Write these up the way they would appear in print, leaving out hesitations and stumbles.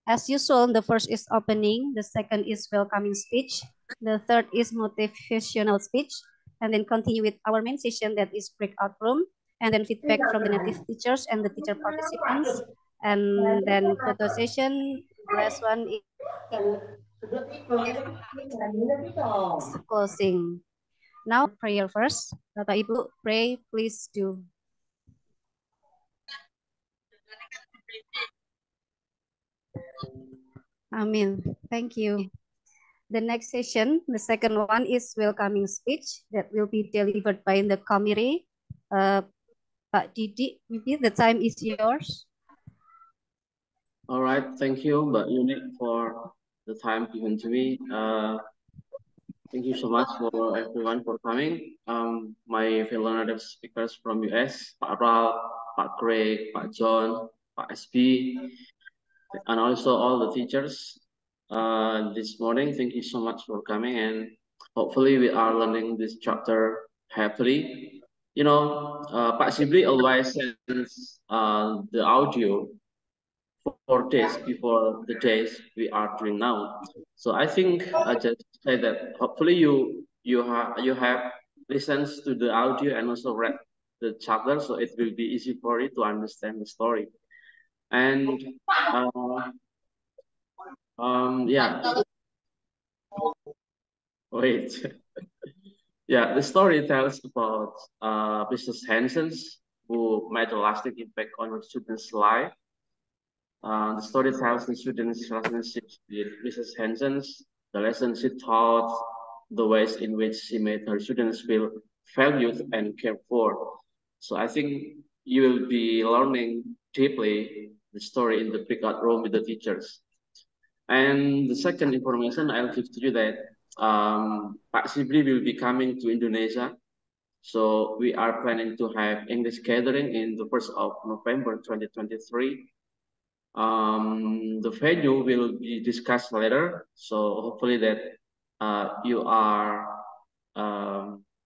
As usual, the first is opening, the second is welcoming speech, the third is motivational speech, and then continue with our main session that is breakout room, and then feedback from the native teachers and the teacher participants, and then photo session. The last one is closing. Now prayer first. Bapak Ibu, pray please do. Amin. Thank you. The next session, the second one is welcoming speech that will be delivered by the committee. Pak Didi, maybe the time is yours. All right, thank you, Mbak Yuni, for the time given to me. Thank you so much for everyone for coming. My fellow native speakers from US, Pak Ral, Pak Craig, Pak John, Pak SB, and also all the teachers this morning. Thank you so much for coming, and hopefully we are learning this chapter happily. You know, Pak Sibli always sends the audio 4 days before the days we are doing now. So I think I just say that hopefully you have listened to the audio and also read the chapter, so it will be easy for you to understand the story. And yeah, wait. Yeah, the story tells about Mrs. Hanson's who made a lasting impact on her students' life. The story tells the students' relationships with Mrs. Hanson's, the lessons she taught, the ways in which she made her students feel valued and cared for. So I think you will be learning deeply the story in the breakout room with the teachers. And the second information I'll give to you that Pak Sibri will be coming to Indonesia. So we are planning to have English gathering in the 1st of November 2023. The venue will be discussed later. So hopefully that you are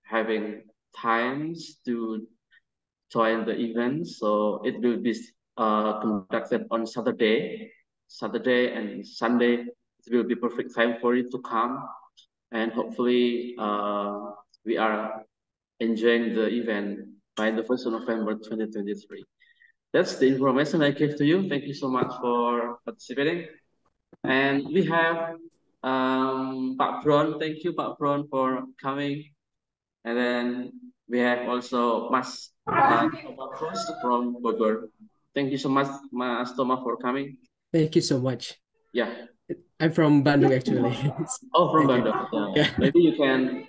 having times to join the event. So it will be conducted on Saturday and Sunday. It will be perfect time for you to come, and hopefully we are enjoying the event by the 1st of November 2023. That's the information I gave to you. Thank you so much for participating. And we have Pak Bron. Thank you, Pak Bron, for coming. And then we have also Mas Thomas Cruz from Bogor. Thank you so much, Mas Thomas, for coming. Thank you so much. Yeah. I'm from Bandung, actually. Oh, from Bandung. Yeah. Maybe you can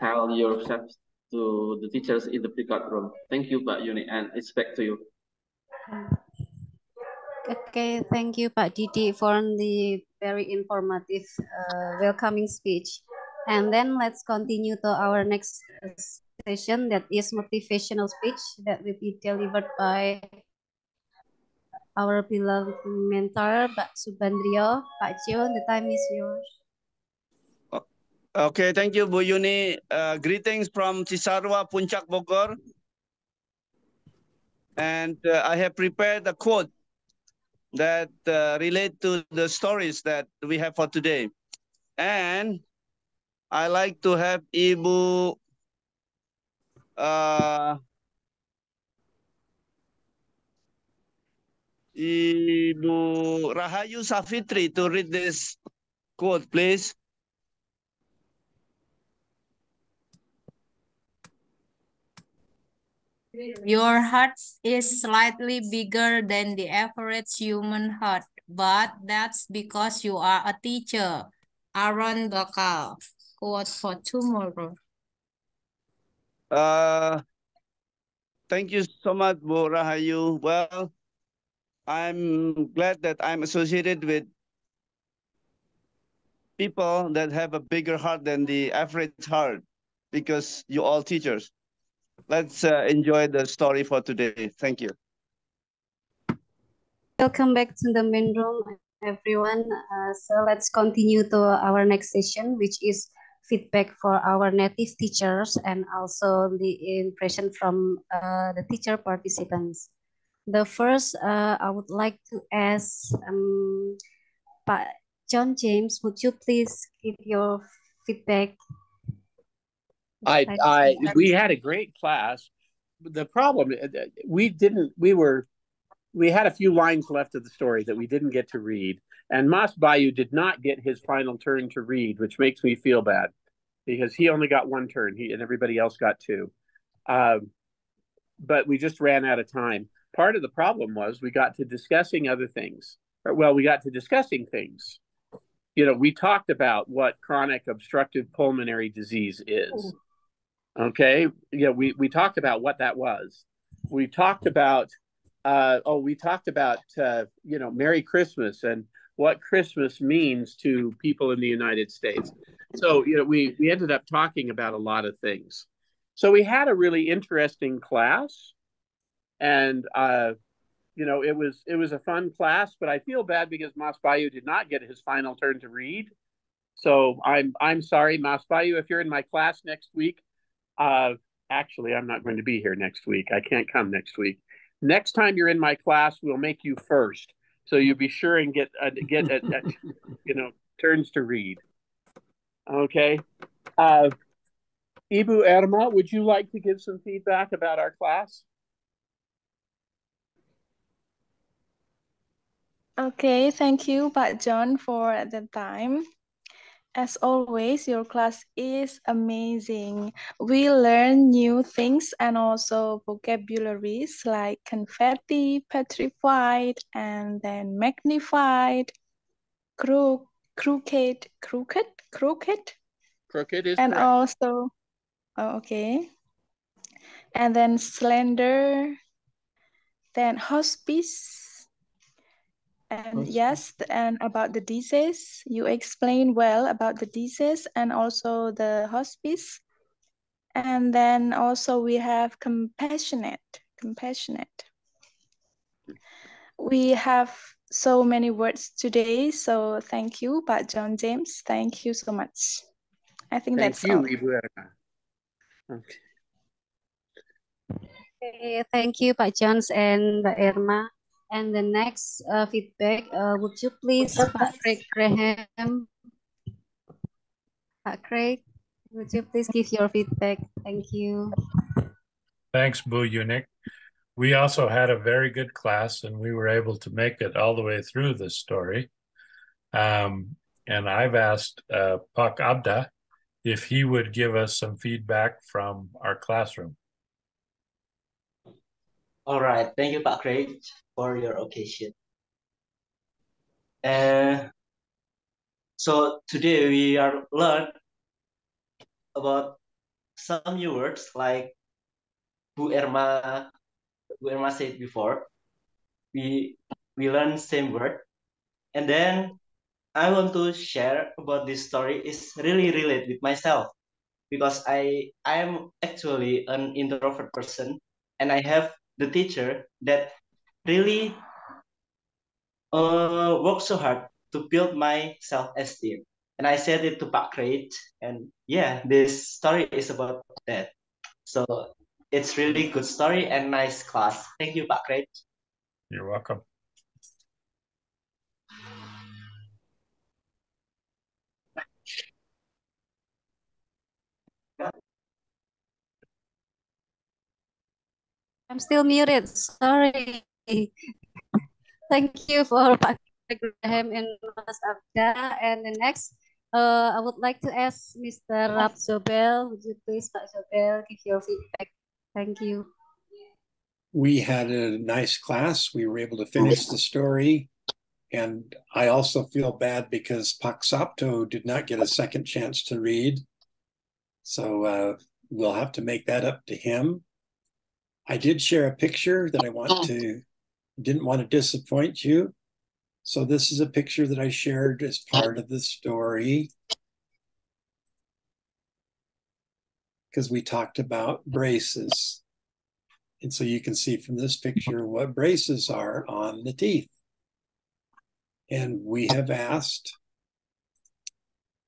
tell yourself to the teachers in the breakout room. Thank you, Pak Yuni, and it's back to you. Okay, thank you, Pak Didi, for the very informative welcoming speech. And then let's continue to our next session, that is motivational speech that will be delivered by our beloved mentor, Pak Subandrio. Pak Cio, the time is yours. Okay, thank you, Bu Yuni. Greetings from Cisarua, Puncak, Bogor. And I have prepared a quote that relate to the stories that we have for today. And I like to have Ibu Rahayu Safitri to read this quote, please. Your heart is slightly bigger than the average human heart, but that's because you are a teacher. Aaron Bakal, quote for tomorrow. Thank you so much, Bu Rahayu. Well, I'm glad that I'm associated with people that have a bigger heart than the average heart, because you all teachers. Let's enjoy the story for today. Thank you. Welcome back to the main room, everyone. So let's continue to our next session, which is feedback for our native teachers and also the impression from the teacher participants. The first, I would like to ask Pak John James, would you please give your feedback? We had a great class. The problem, we had a few lines left of the story that we didn't get to read. And Mas Bayu did not get his final turn to read, which makes me feel bad because he only got one turn and everybody else got two. But we just ran out of time. Part of the problem was we got to discussing other things. Well, we got to discussing things. You know, we talked about what chronic obstructive pulmonary disease is. Okay. You know, we talked about what that was. We talked about, you know, Merry Christmas and what Christmas means to people in the United States. So, you know, we ended up talking about a lot of things. So we had a really interesting class, and you know, it was a fun class. But I feel bad because Mas Bayu did not get his final turn to read. So I'm sorry, Mas Bayu, if you're in my class next week. Actually, I'm not going to be here next week. I can't come next week. Next time you're in my class, we'll make you first, so you'll be sure and get you know, turns to read. Okay. Ibu Erma, would you like to give some feedback about our class? Okay, thank you, Pak John, for the time. As always, your class is amazing. We learn new things and also vocabularies like confetti, petrified, and then magnified, crooked. Crooked is and correct. also, oh, okay. And then slender, then hospice. And yes, and about the disease, you explained well about the disease and also the hospice. And then also we have compassionate. We have so many words today, so thank you, Pak John James. Thank you so much. I think that's all. Thank you, Ibu Erma. Okay. Okay, thank you, Pak Jones and Mbak Irma. And the next feedback, would you please, Pak Craig Graham? Pak Craig, would you please give your feedback? Thank you. Thanks, Bu Unique. We also had a very good class, and we were able to make it all the way through this story. And I've asked Pak Abda if he would give us some feedback from our classroom. All right, thank you, Pak Craig, for your occasion. So today we are learn about some new words like Bu Erma said before. We learn same word, and then I want to share about this story is really related with myself because I am actually an introvert person, and I have the teacher that really worked so hard to build my self-esteem. And I said it to Pak Crate, and yeah, this story is about that. So it's really good story and nice class. Thank you, Pak Crate. You're welcome. I'm still muted, sorry. Thank you for Pak Graham and Mas Abda. And the next, I would like to ask Mr. Rab Zobel. Would you please, Pak Zobel, give your feedback? Thank you. We had a nice class. We were able to finish the story. And I also feel bad because Pak Sapto did not get a second chance to read. So we'll have to make that up to him. I did share a picture that didn't want to disappoint you. So this is a picture that I shared as part of the story, because we talked about braces. And so you can see from this picture what braces are on the teeth. And we have asked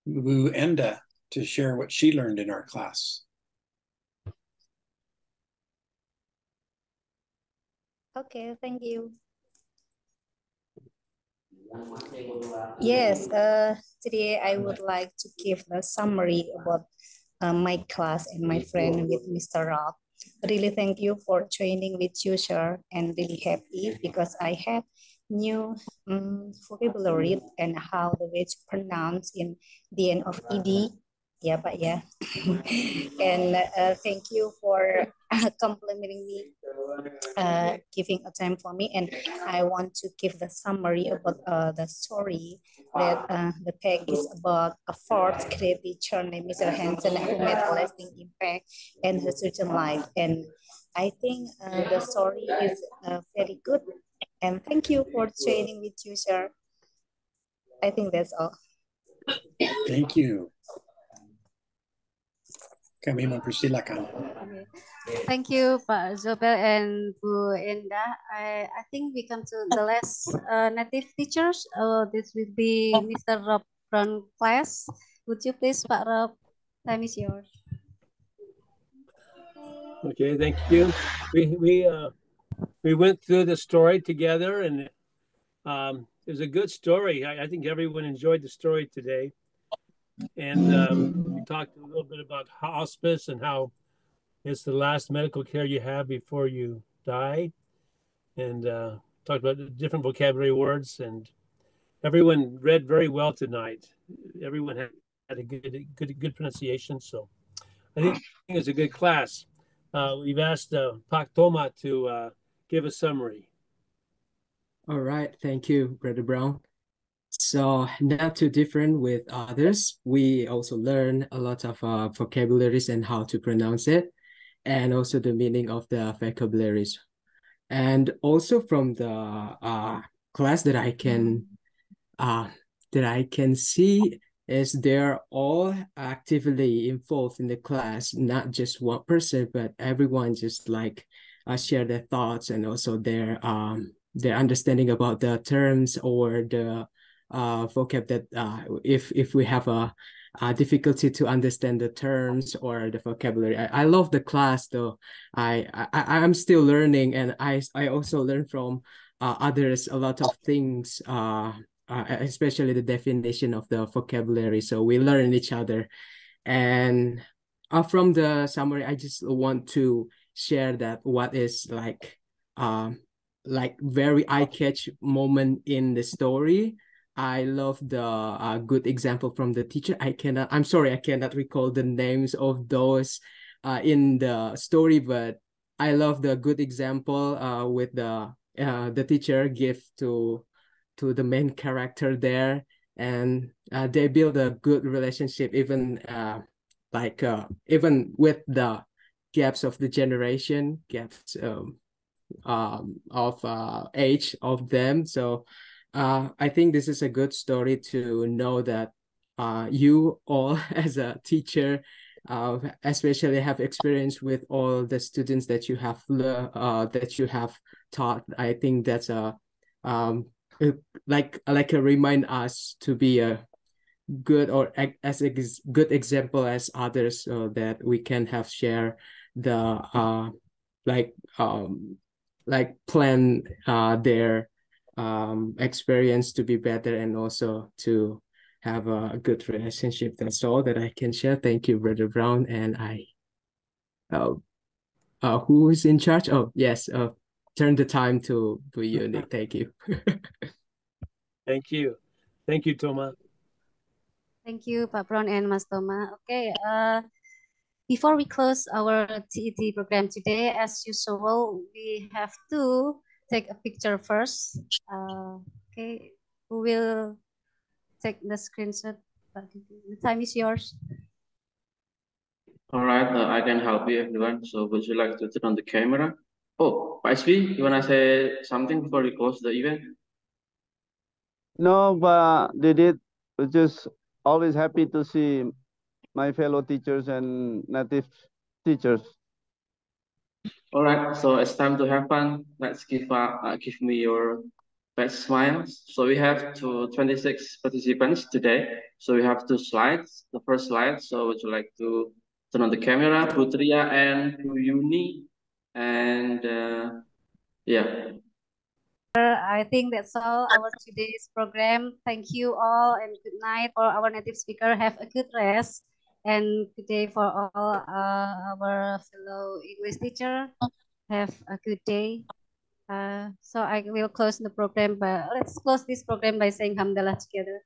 Bu Enda to share what she learned in our class. Okay, thank you. Yes, today I would like to give a summary about my class and my friend with Mr. Rock. Really thank you for training with you, sir, and really happy because I have new vocabulary and how the way to pronounce in the end of ed. Yeah, but yeah. And thank you for complimenting me, giving a time for me. And I want to give the summary about the story that the text is about a fourth creative teacher named Mr. Hansen who made a lasting impact in her student life. And I think the story is very good. And thank you for training with you, sir. I think that's all. Thank you. Kami mempersilakan. Thank you, Pak Zobel and Bu Endah. I think we come to the last native teachers. This will be Mr. Rob from class. Would you please, Pak Rob? Time is yours. Okay, thank you. We went through the story together, and it was a good story. I think everyone enjoyed the story today. And we talked a little bit about hospice and how it's the last medical care you have before you die, and talked about the different vocabulary words. And everyone read very well tonight. Everyone had a good pronunciation. So I think it was a good class. We've asked Pak Toma to give a summary. All right, thank you, Brother Brown. So not too different with others. We also learn a lot of vocabularies and how to pronounce it, and also the meaning of the vocabularies. And also from the class that I can see is they're all actively involved in the class, not just one person, but everyone just like share their thoughts and also their understanding about the terms or the vocab that if we have a difficulty to understand the terms or the vocabulary. I love the class though. I'm still learning, and I also learn from others a lot of things, especially the definition of the vocabulary. So we learn each other. And from the summary, I just want to share that what is like very eye-catch moment in the story. I love the good example from the teacher. I'm sorry, I cannot recall the names of those in the story, but I love the good example with the teacher give to the main character there, and they build a good relationship even even with the gaps of the generation, gaps of age of them. So I think this is a good story to know that you all as a teacher especially have experience with all the students that you have taught. I think that's like a remind us to be a good or as a good example as others, so that we can have share the like plan their experience to be better and also to have a good relationship. That's all that I can share. Thank you, Brother Brown. And who is in charge? Oh, yes. Turn the time to be unique. Thank you. Thank you. Thank you, Toma. Thank you, Pak Brown and Mas Toma. Okay, before we close our TET program today, as usual, we have to take a picture first. Okay, who will take the screenshot? The time is yours. All right, I can help you, everyone. So would you like to turn on the camera? Oh, Pak SB, you wanna say something before we close the event? No, but they did. Just always happy to see my fellow teachers and native teachers. All right, so it's time to have fun. Let's give me your best smiles. So we have 26 participants today. So we have two slides. The first slide. So would you like to turn on the camera, Putria and Yuni, and Yeah. I think that's all our today's program. Thank you all and good night for our native speaker. Have a good rest and good day for all our fellow English teacher. Have a good day. So I will close the program, but let's close this program by saying Hamdalah together.